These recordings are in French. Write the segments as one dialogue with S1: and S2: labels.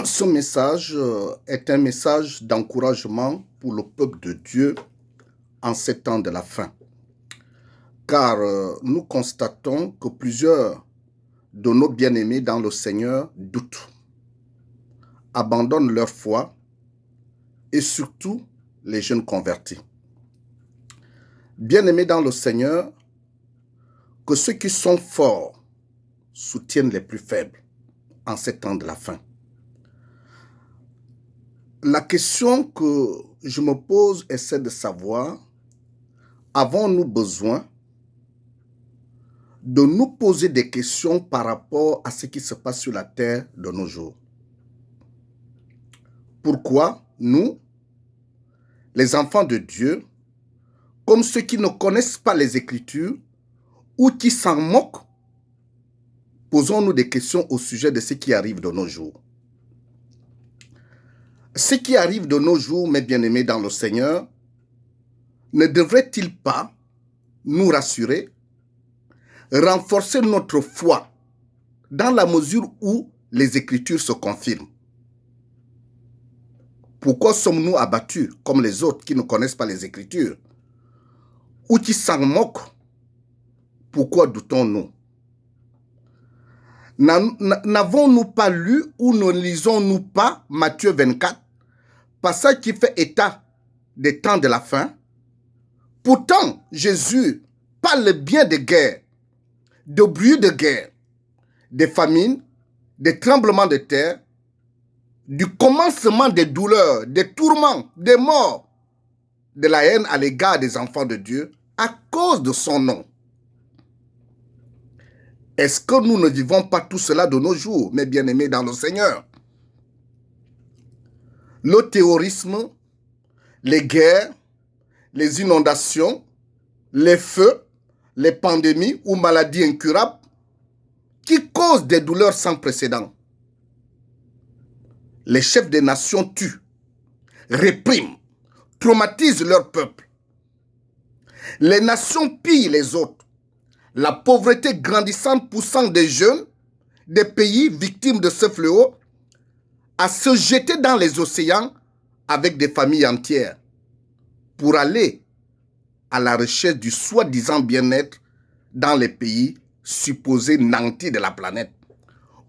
S1: Ce message est un message d'encouragement pour le peuple de Dieu en ces temps de la fin. Car nous constatons que plusieurs de nos bien-aimés dans le Seigneur doutent, abandonnent leur foi et surtout les jeunes convertis. Bien-aimés dans le Seigneur, que ceux qui sont forts soutiennent les plus faibles en ces temps de la fin. La question que je me pose est celle de savoir, avons-nous besoin de nous poser des questions par rapport à ce qui se passe sur la terre de nos jours? Pourquoi nous, les enfants de Dieu, comme ceux qui ne connaissent pas les Écritures ou qui s'en moquent, posons-nous des questions au sujet de ce qui arrive de nos jours? Ce qui arrive de nos jours, mes bien-aimés dans le Seigneur, ne devrait-il pas nous rassurer, renforcer notre foi dans la mesure où les Écritures se confirment? Pourquoi sommes-nous abattus comme les autres qui ne connaissent pas les Écritures ou qui s'en moquent? Pourquoi doutons-nous? N'avons-nous pas lu ou ne lisons-nous pas Matthieu 24, passage qui fait état des temps de la fin? Pourtant, Jésus parle bien de guerre, de bruit de guerre, des famines, des tremblements de terre, du commencement des douleurs, des tourments, des morts, de la haine à l'égard des enfants de Dieu à cause de son nom. Est-ce que nous ne vivons pas tout cela de nos jours, mes bien-aimés dans le Seigneur? Le terrorisme, les guerres, les inondations, les feux, les pandémies ou maladies incurables qui causent des douleurs sans précédent. Les chefs des nations tuent, répriment, traumatisent leur peuple. Les nations pillent les autres. La pauvreté grandissante poussant des jeunes, des pays victimes de ce fléau, à se jeter dans les océans avec des familles entières pour aller à la recherche du soi-disant bien-être dans les pays supposés nantis de la planète.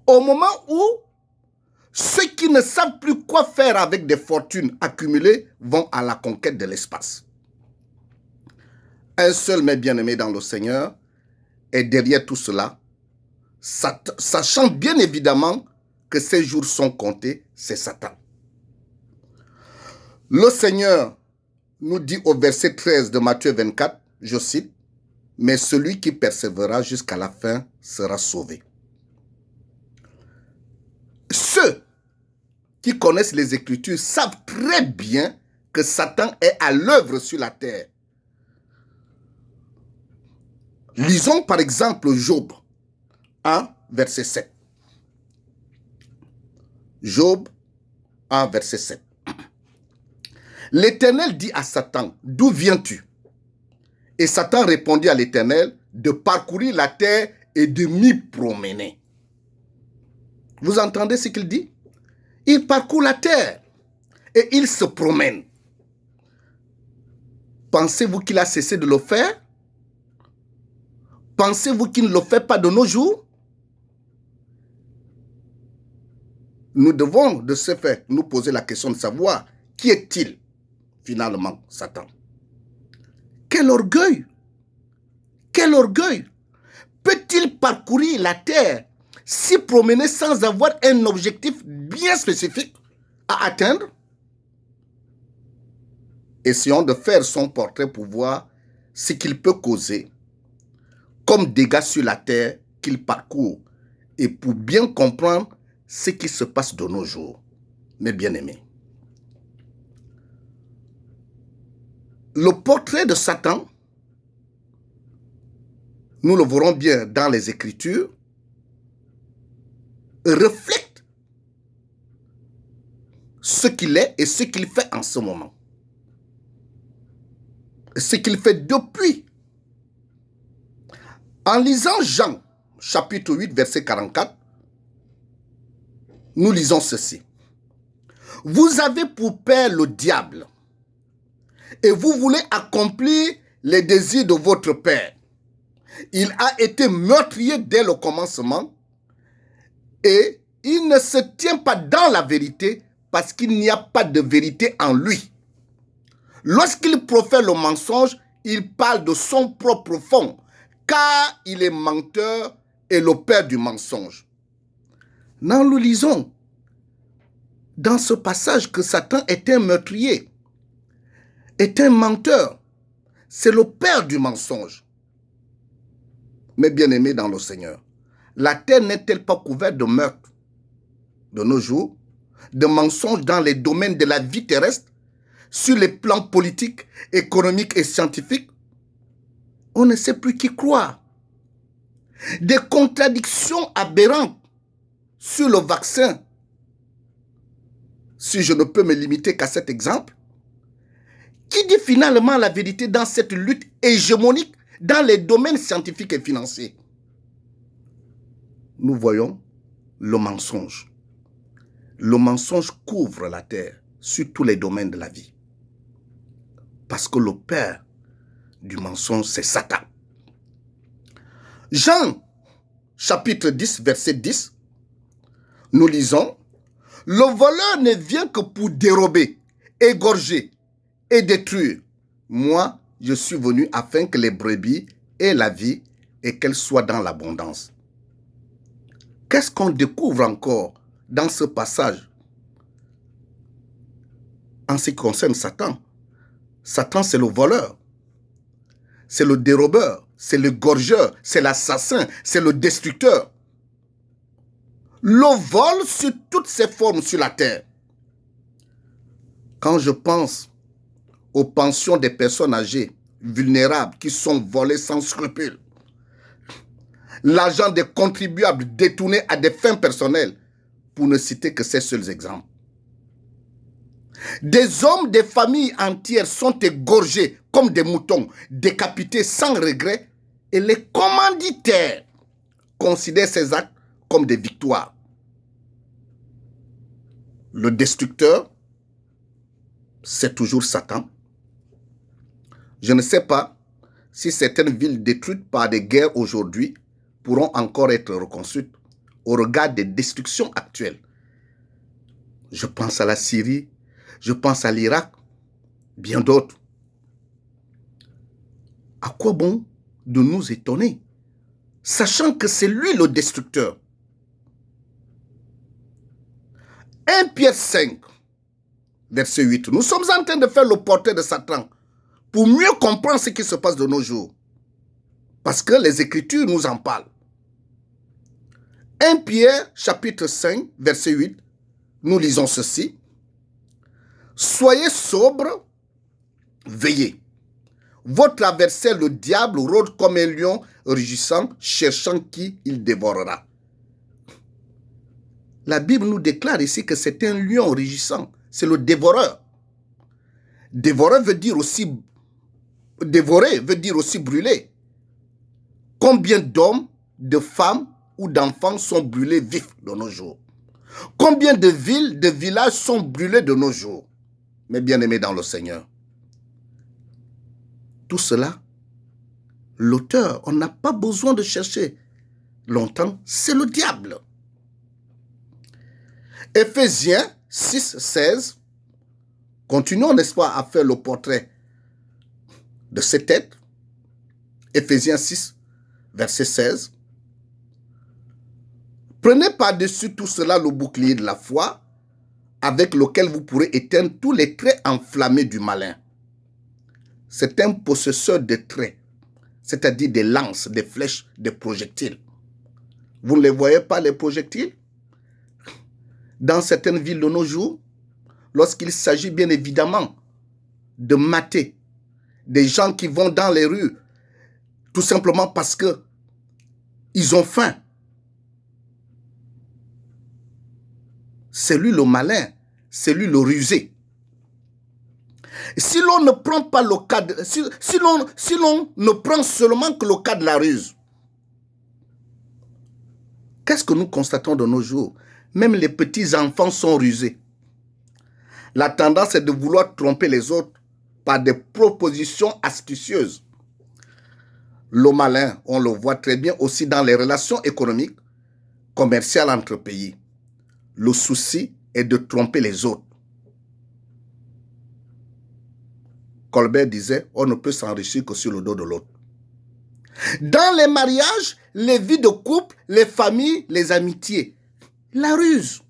S1: Au moment où ceux qui ne savent plus quoi faire avec des fortunes accumulées vont à la conquête de l'espace. Un seul, mes bien-aimés dans le Seigneur, est derrière tout cela, sachant bien évidemment que ces jours sont comptés, c'est Satan. Le Seigneur nous dit au verset 13 de Matthieu 24, je cite, « Mais celui qui persévérera jusqu'à la fin sera sauvé. » Ceux qui connaissent les Écritures savent très bien que Satan est à l'œuvre sur la terre. Lisons par exemple Job 1, verset 7. Job 1, verset 7. L'Éternel dit à Satan, « D'où viens-tu » Et Satan répondit à l'Éternel, « De parcourir la terre et de m'y promener. » Vous entendez ce qu'il dit? Il parcourt la terre et il se promène. Pensez-vous qu'il a cessé de le faire? Pensez-vous qu'il ne le fait pas de nos jours? Nous devons de ce fait nous poser la question de savoir qui est-il finalement, Satan? Quel orgueil! Quel orgueil! Peut-il parcourir la terre, s'y promener sans avoir un objectif bien spécifique à atteindre? Essayons de faire son portrait pour voir ce qu'il peut causer comme dégâts sur la terre qu'il parcourt et pour bien comprendre ce qui se passe de nos jours, mes bien-aimés. Le portrait de Satan, nous le verrons bien dans les Écritures, reflète ce qu'il est et ce qu'il fait en ce moment. Ce qu'il fait depuis. En lisant Jean, chapitre 8, verset 44, nous lisons ceci. Vous avez pour père le diable et vous voulez accomplir les désirs de votre père. Il a été meurtrier dès le commencement et il ne se tient pas dans la vérité parce qu'il n'y a pas de vérité en lui. Lorsqu'il profère le mensonge, il parle de son propre fond, car il est menteur et le père du mensonge. Nous lisons dans ce passage que Satan est un meurtrier, est un menteur. C'est le père du mensonge. Mes bien-aimés dans le Seigneur, la terre n'est-elle pas couverte de meurtres de nos jours, de mensonges dans les domaines de la vie terrestre, sur les plans politiques, économiques et scientifiques? On ne sait plus qui croire. Des contradictions aberrantes sur le vaccin. Si je ne peux me limiter qu'à cet exemple, qui dit finalement la vérité dans cette lutte hégémonique dans les domaines scientifiques et financiers? Nous voyons le mensonge. Le mensonge couvre la terre sur tous les domaines de la vie. Parce que le père du mensonge, c'est Satan. Jean, chapitre 10, verset 10, nous lisons: « Le voleur ne vient que pour dérober, égorger et détruire. Moi, je suis venu afin que les brebis aient la vie et qu'elles soient dans l'abondance. » Qu'est-ce qu'on découvre encore dans ce passage en ce qui concerne Satan? Satan, c'est le voleur, c'est le dérobeur, c'est le gorgeur, c'est l'assassin, c'est le destructeur. Le vol sur toutes ses formes sur la terre. Quand je pense aux pensions des personnes âgées, vulnérables, qui sont volées sans scrupule, l'argent des contribuables détourné à des fins personnelles, pour ne citer que ces seuls exemples. Des hommes, des familles entières sont égorgés comme des moutons, décapités sans regret, et les commanditaires considèrent ces actes comme des victoires. Le destructeur, c'est toujours Satan. Je ne sais pas si certaines villes détruites par des guerres aujourd'hui pourront encore être reconstruites au regard des destructions actuelles. Je pense à la Syrie, je pense à l'Irak, bien d'autres. À quoi bon de nous étonner, sachant que c'est lui le destructeur? 1 Pierre 5, verset 8. Nous sommes en train de faire le portrait de Satan pour mieux comprendre ce qui se passe de nos jours. Parce que les Écritures nous en parlent. 1 Pierre, chapitre 5, verset 8, nous lisons ceci. « Soyez sobres, veillez. Votre adversaire, le diable, rôde comme un lion rugissant, cherchant qui il dévorera. » La Bible nous déclare ici que c'est un lion rugissant. C'est le dévoreur. Dévorer veut dire aussi brûler. Combien d'hommes, de femmes ou d'enfants sont brûlés vifs de nos jours? Combien de villes, de villages sont brûlés de nos jours? Mes bien-aimés dans le Seigneur, tout cela, l'auteur, on n'a pas besoin de chercher longtemps, c'est le diable. Éphésiens 6, 16, continuons, n'est-ce pas, à faire le portrait de cet être. Éphésiens 6, verset 16. Prenez par-dessus tout cela le bouclier de la foi, avec lequel vous pourrez éteindre tous les traits enflammés du malin. C'est un possesseur de traits, c'est-à-dire des lances, des flèches, des projectiles. Vous ne les voyez pas, les projectiles? Dans certaines villes de nos jours, lorsqu'il s'agit bien évidemment de mater des gens qui vont dans les rues, tout simplement parce qu'ils ont faim. C'est lui le malin, c'est lui le rusé. Si l'on ne prend pas le cas si l'on ne prend seulement que le cas de la ruse, qu'est-ce que nous constatons de nos jours? Même les petits enfants sont rusés. La tendance est de vouloir tromper les autres par des propositions astucieuses. Le malin, on le voit très bien aussi dans les relations économiques, commerciales entre pays. Le souci est de tromper les autres. Colbert disait, on ne peut s'enrichir que sur le dos de l'autre. Dans les mariages, les vies de couple, les familles, les amitiés, la ruse.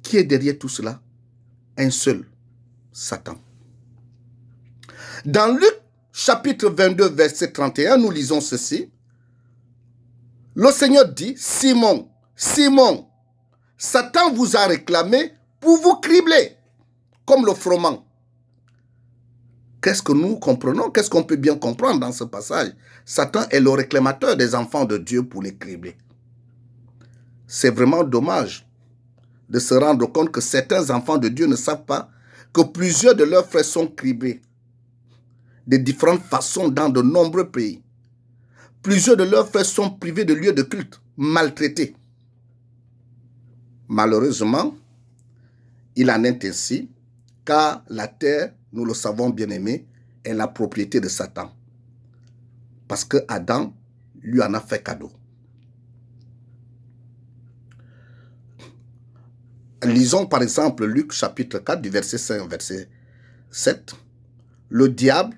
S1: Qui est derrière tout cela? Un seul, Satan. Dans Luc chapitre 22, verset 31, nous lisons ceci. Le Seigneur dit, Simon, Simon, Satan vous a réclamé pour vous cribler, comme le froment. Qu'est-ce que nous comprenons? Qu'est-ce qu'on peut bien comprendre dans ce passage? Satan est le réclamateur des enfants de Dieu pour les cribler. C'est vraiment dommage de se rendre compte que certains enfants de Dieu ne savent pas que plusieurs de leurs frères sont criblés de différentes façons dans de nombreux pays. Plusieurs de leurs frères sont privés de lieux de culte, maltraités. Malheureusement, il en est ainsi, car la terre, nous le savons bien aimé, est la propriété de Satan. Parce que Adam lui en a fait cadeau. Lisons par exemple Luc chapitre 4 du verset 5 verset 7. Le diable,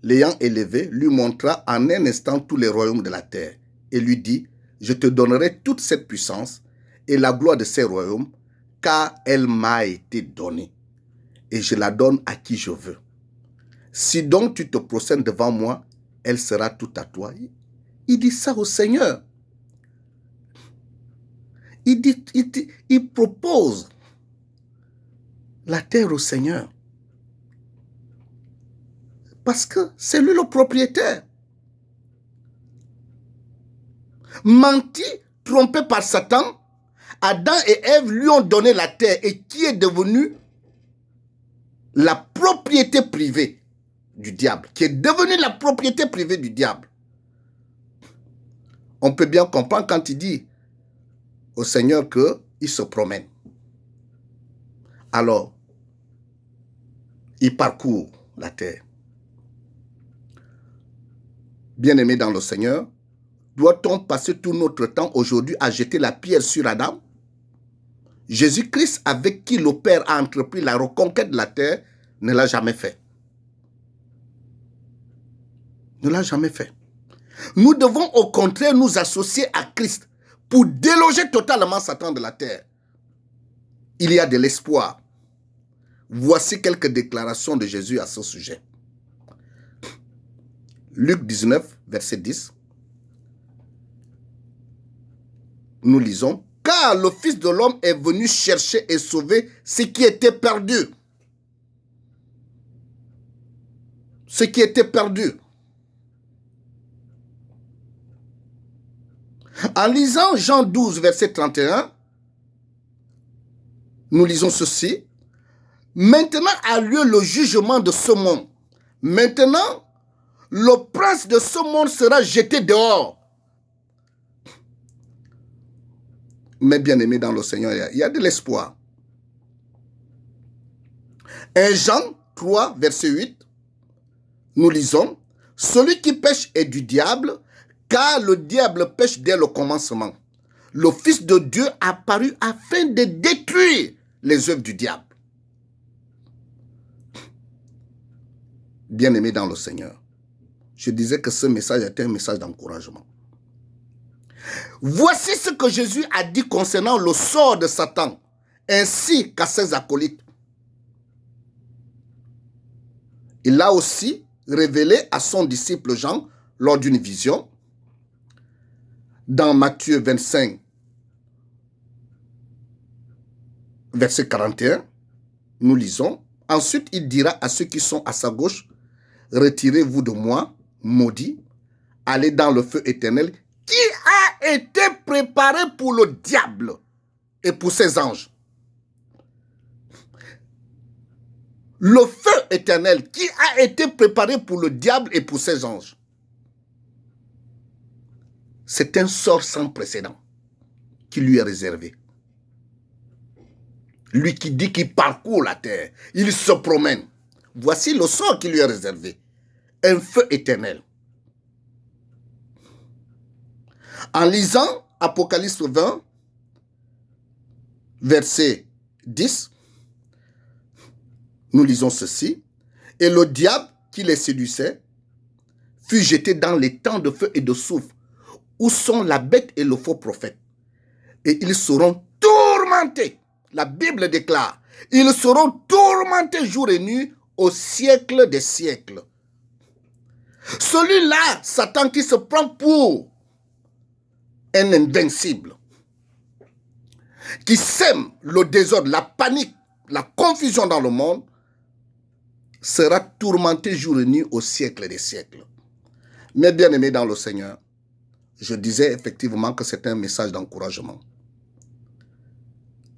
S1: l'ayant élevé, lui montra en un instant tous les royaumes de la terre et lui dit, je te donnerai toute cette puissance et la gloire de ces royaumes, car elle m'a été donnée et je la donne à qui je veux. Si donc tu te procèdes devant moi, elle sera toute à toi. Il dit ça au Seigneur. Il propose la terre au Seigneur. Parce que c'est lui le propriétaire. Menti, trompé par Satan, Adam et Ève lui ont donné la terre et qui est devenue la propriété privée du diable, qui est devenue la propriété privée du diable. On peut bien comprendre quand il dit au Seigneur qu'il se promène. Alors, il parcourt la terre. Bien-aimé dans le Seigneur, doit-on passer tout notre temps aujourd'hui à jeter la pierre sur Adam? Jésus-Christ, avec qui le Père a entrepris la reconquête de la terre, ne l'a jamais fait. Ne l'a jamais fait. Nous devons au contraire nous associer à Christ pour déloger totalement Satan de la terre. Il y a de l'espoir. Voici quelques déclarations de Jésus à ce sujet. Luc 19, verset 10. Nous lisons, « Car le Fils de l'homme est venu chercher et sauver ce qui était perdu. » Ce qui était perdu. En lisant Jean 12, verset 31, nous lisons ceci. « Maintenant a lieu le jugement de ce monde. Maintenant, le prince de ce monde sera jeté dehors. » Mais bien aimé dans le Seigneur, il y a de l'espoir. 1 Jean 3, verset 8, nous lisons, « Celui qui pêche est du diable, car le diable pêche dès le commencement. Le Fils de Dieu apparut afin de détruire les œuvres du diable. » Bien aimé dans le Seigneur, je disais que ce message était un message d'encouragement. Voici ce que Jésus a dit concernant le sort de Satan, ainsi qu'à ses acolytes. Il l'a aussi révélé à son disciple Jean lors d'une vision. Dans Matthieu 25, verset 41, nous lisons, « Ensuite il dira à ceux qui sont à sa gauche, « Retirez-vous de moi, maudits, allez dans le feu éternel, qui a été préparé pour le diable et pour ses anges. » Le feu éternel qui a été préparé pour le diable et pour ses anges. C'est un sort sans précédent. qui lui est réservé. Lui qui dit qu'il parcourt la terre, il se promène. Voici le sort qui lui est réservé. Un feu éternel. En lisant Apocalypse 20, verset 10, nous lisons ceci. Et le diable qui les séduisait fut jeté dans les temps de feu et de soufre, où sont la bête et le faux prophète. Et ils seront tourmentés. La Bible déclare, ils seront tourmentés jour et nuit au siècle des siècles. Celui-là, Satan qui se prend pour un invincible, qui sème le désordre, la panique, la confusion dans le monde, sera tourmenté jour et nuit au siècle des siècles. Mes bien-aimés dans le Seigneur, je disais effectivement que c'est un message d'encouragement.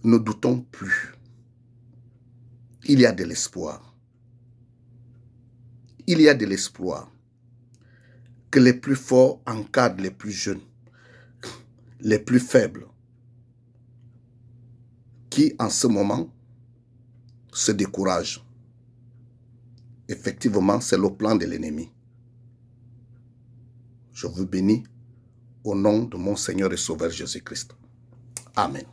S1: Ne doutons plus. Il y a de l'espoir. Il y a de l'espoir. Que les plus forts encadrent les plus jeunes, les plus faibles, qui en ce moment se découragent. Effectivement, c'est le plan de l'ennemi. Je vous bénis au nom de mon Seigneur et Sauveur Jésus-Christ. Amen.